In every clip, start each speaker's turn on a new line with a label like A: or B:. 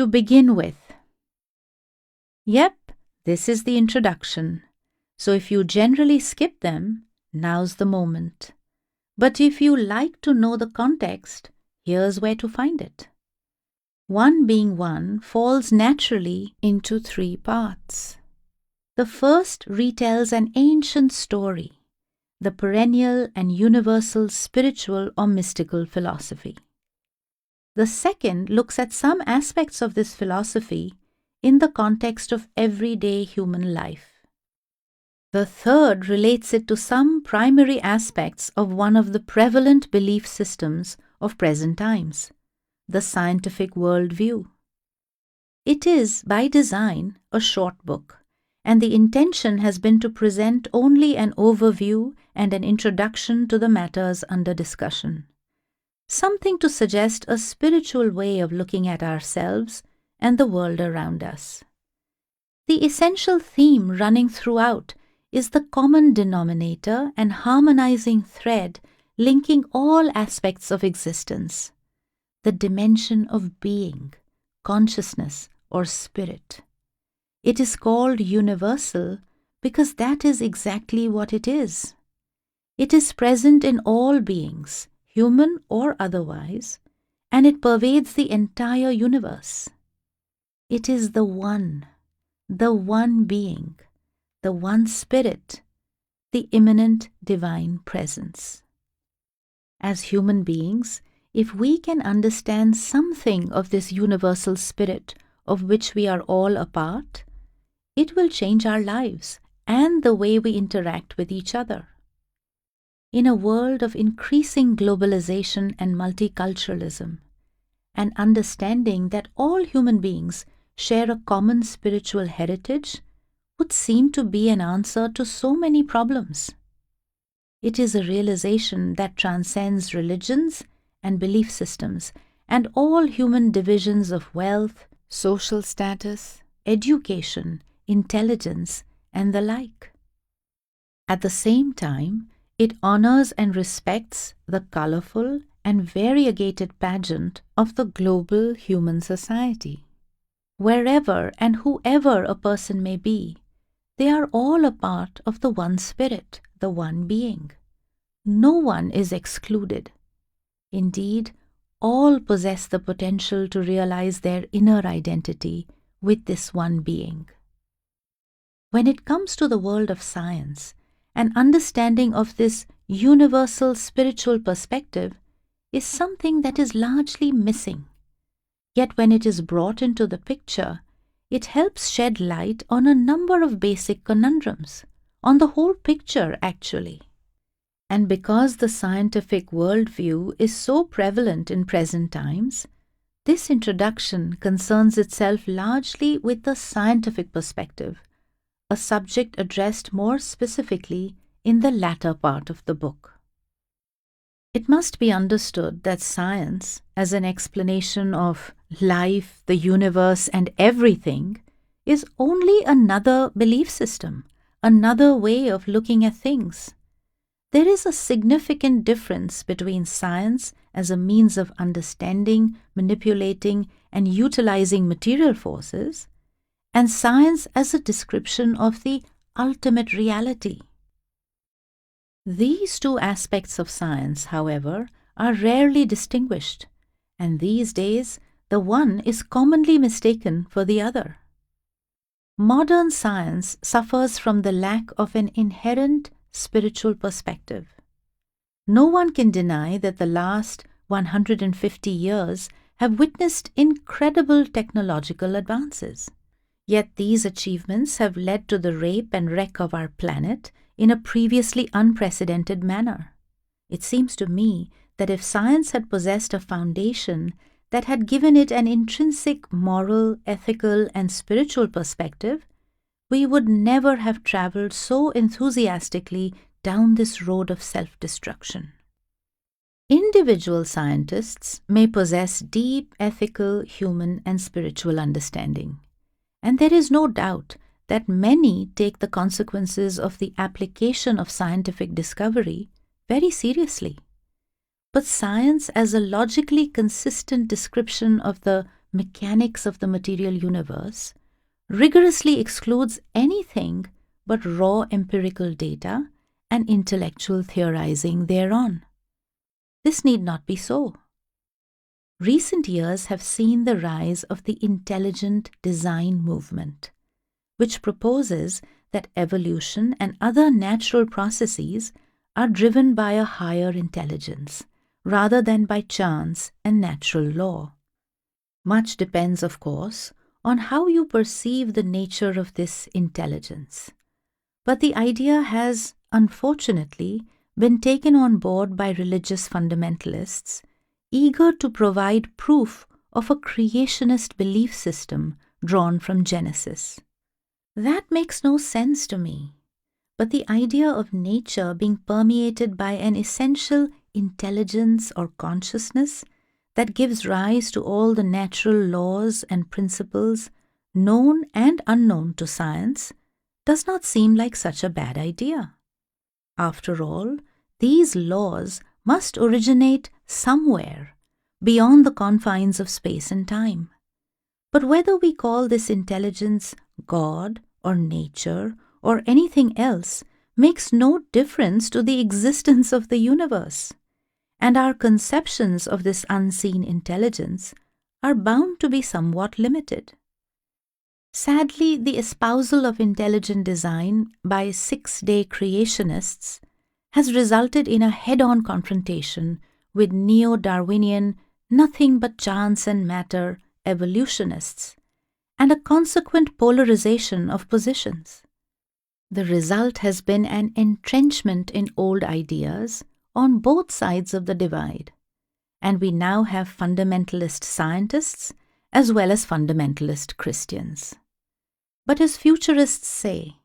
A: To begin with. Yep, this is the introduction. So if you generally skip them, now's the moment. But if you like to know the context, here's where to find it. One Being One falls naturally into 3 parts. The first retells an ancient story, the perennial and universal spiritual or mystical philosophy. The second looks at some aspects of this philosophy in the context of everyday human life. The third relates it to some primary aspects of one of the prevalent belief systems of present times, the scientific worldview. It is, by design, a short book, and the intention has been to present only an overview and an introduction to the matters under discussion. Something to suggest a spiritual way of looking at ourselves and the world around us. The essential theme running throughout is the common denominator and harmonizing thread linking all aspects of existence, the dimension of being, consciousness, or spirit. It is called universal because that is exactly what it is. It is present in all beings, human or otherwise, and it pervades the entire universe. It is the one being, the one spirit, the immanent divine presence. As human beings, if we can understand something of this universal spirit of which we are all a part, it will change our lives and the way we interact with each other. In a world of increasing globalization and multiculturalism, an understanding that all human beings share a common spiritual heritage would seem to be an answer to so many problems. It is a realization that transcends religions and belief systems and all human divisions of wealth, social status, education, intelligence, and the like. At the same time, it honors and respects the colorful and variegated pageant of the global human society. Wherever and whoever a person may be, they are all a part of the one spirit, the one being. No one is excluded. Indeed, all possess the potential to realize their inner identity with this one being. When it comes to the world of science, an understanding of this universal spiritual perspective is something that is largely missing. Yet when it is brought into the picture, it helps shed light on a number of basic conundrums, on the whole picture actually. And because the scientific worldview is so prevalent in present times, this introduction concerns itself largely with the scientific perspective, a subject addressed more specifically in the latter part of the book. It must be understood that science, as an explanation of life, the universe, and everything, is only another belief system, another way of looking at things. There is a significant difference between science as a means of understanding, manipulating, and utilizing material forces, and science as a description of the ultimate reality. These two aspects of science, however, are rarely distinguished, and these days the one is commonly mistaken for the other. Modern science suffers from the lack of an inherent spiritual perspective. No one can deny that the last 150 years have witnessed incredible technological advances. Yet these achievements have led to the rape and wreck of our planet in a previously unprecedented manner. It seems to me that if science had possessed a foundation that had given it an intrinsic moral, ethical, and spiritual perspective, we would never have traveled so enthusiastically down this road of self-destruction. Individual scientists may possess deep ethical, human, and spiritual understanding, and there is no doubt that many take the consequences of the application of scientific discovery very seriously. But science as a logically consistent description of the mechanics of the material universe, rigorously excludes anything but raw empirical data and intellectual theorizing thereon. This need not be so. Recent years have seen the rise of the intelligent design movement, which proposes that evolution and other natural processes are driven by a higher intelligence, rather than by chance and natural law. Much depends, of course, on how you perceive the nature of this intelligence. But the idea has, unfortunately, been taken on board by religious fundamentalists, eager to provide proof of a creationist belief system drawn from Genesis. That makes no sense to me. But the idea of nature being permeated by an essential intelligence or consciousness that gives rise to all the natural laws and principles, known and unknown to science, does not seem like such a bad idea. After all, these laws must originate somewhere beyond the confines of space and time. But whether we call this intelligence God or nature or anything else makes no difference to the existence of the universe, and our conceptions of this unseen intelligence are bound to be somewhat limited. Sadly, the espousal of intelligent design by six-day creationists has resulted in a head-on confrontation with neo-Darwinian, nothing but chance and matter evolutionists, and a consequent polarization of positions. The result has been an entrenchment in old ideas on both sides of the divide, and we now have fundamentalist scientists as well as fundamentalist Christians. But as futurists say,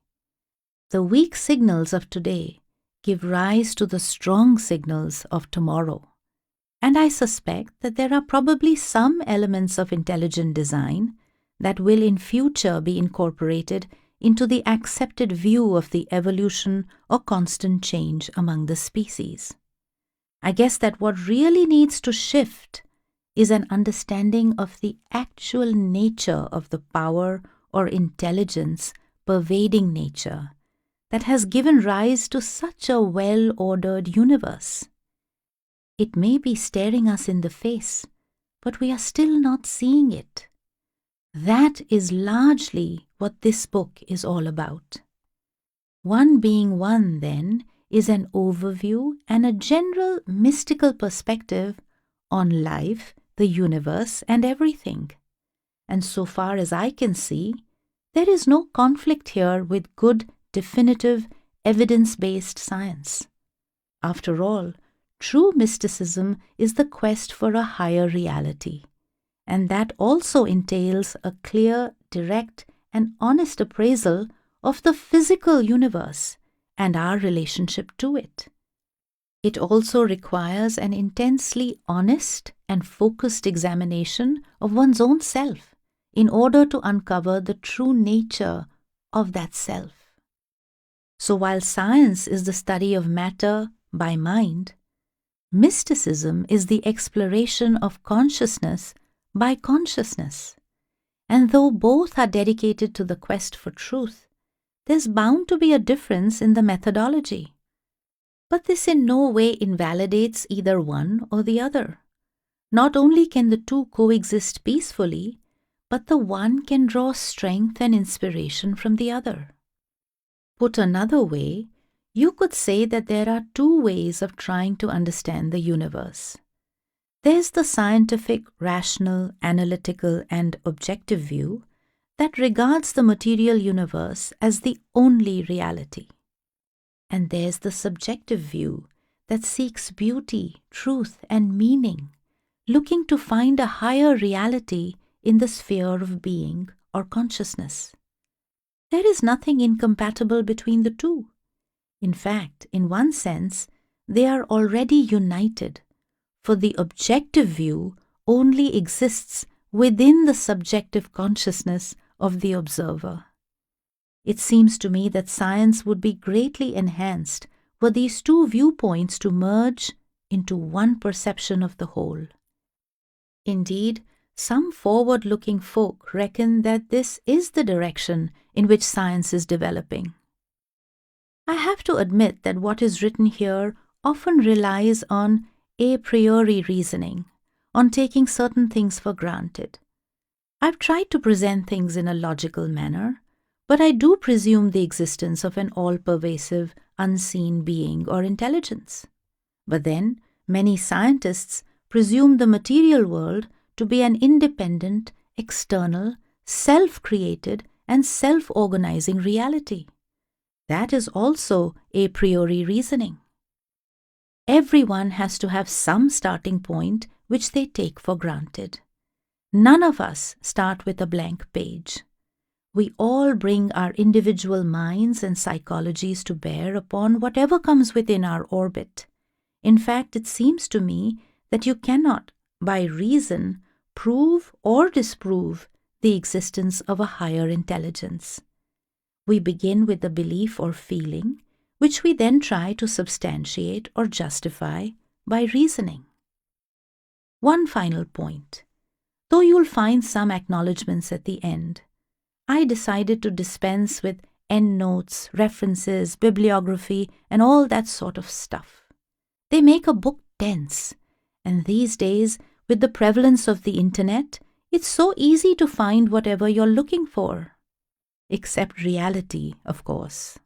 A: the weak signals of today give rise to the strong signals of tomorrow, and I suspect that there are probably some elements of intelligent design that will in future be incorporated into the accepted view of the evolution or constant change among the species. I guess that what really needs to shift is an understanding of the actual nature of the power or intelligence pervading nature that has given rise to such a well-ordered universe. It may be staring us in the face, but we are still not seeing it. That is largely what this book is all about. One Being One, then, is an overview and a general mystical perspective on life, the universe, and everything. And so far as I can see, there is no conflict here with good, definitive, evidence-based science. After all, true mysticism is the quest for a higher reality, and that also entails a clear, direct, and honest appraisal of the physical universe and our relationship to it. It also requires an intensely honest and focused examination of one's own self in order to uncover the true nature of that self. So while science is the study of matter by mind, mysticism is the exploration of consciousness by consciousness. And though both are dedicated to the quest for truth, there's bound to be a difference in the methodology. But this in no way invalidates either one or the other. Not only can the two coexist peacefully, but the one can draw strength and inspiration from the other. Put another way, you could say that there are two ways of trying to understand the universe. There's the scientific, rational, analytical, and objective view that regards the material universe as the only reality. And there's the subjective view that seeks beauty, truth, and meaning, looking to find a higher reality in the sphere of being or consciousness. There is nothing incompatible between the two. In fact, in one sense, they are already united, for the objective view only exists within the subjective consciousness of the observer. It seems to me that science would be greatly enhanced were these two viewpoints to merge into one perception of the whole. Indeed, some forward-looking folk reckon that this is the direction in which science is developing. I have to admit that what is written here often relies on a priori reasoning, on taking certain things for granted. I've tried to present things in a logical manner, but I do presume the existence of an all-pervasive, unseen being or intelligence. But then, many scientists presume the material world to be an independent, external, self-created and self-organizing reality. That is also a priori reasoning. Everyone has to have some starting point which they take for granted. None of us start with a blank page. We all bring our individual minds and psychologies to bear upon whatever comes within our orbit. In fact, it seems to me that you cannot, by reason, prove or disprove the existence of a higher intelligence. We begin with the belief or feeling, which we then try to substantiate or justify by reasoning. One final point. Though you'll find some acknowledgements at the end, I decided to dispense with endnotes, references, bibliography, and all that sort of stuff. They make a book dense, and these days, with the prevalence of the internet, it's so easy to find whatever you're looking for. Except reality, of course.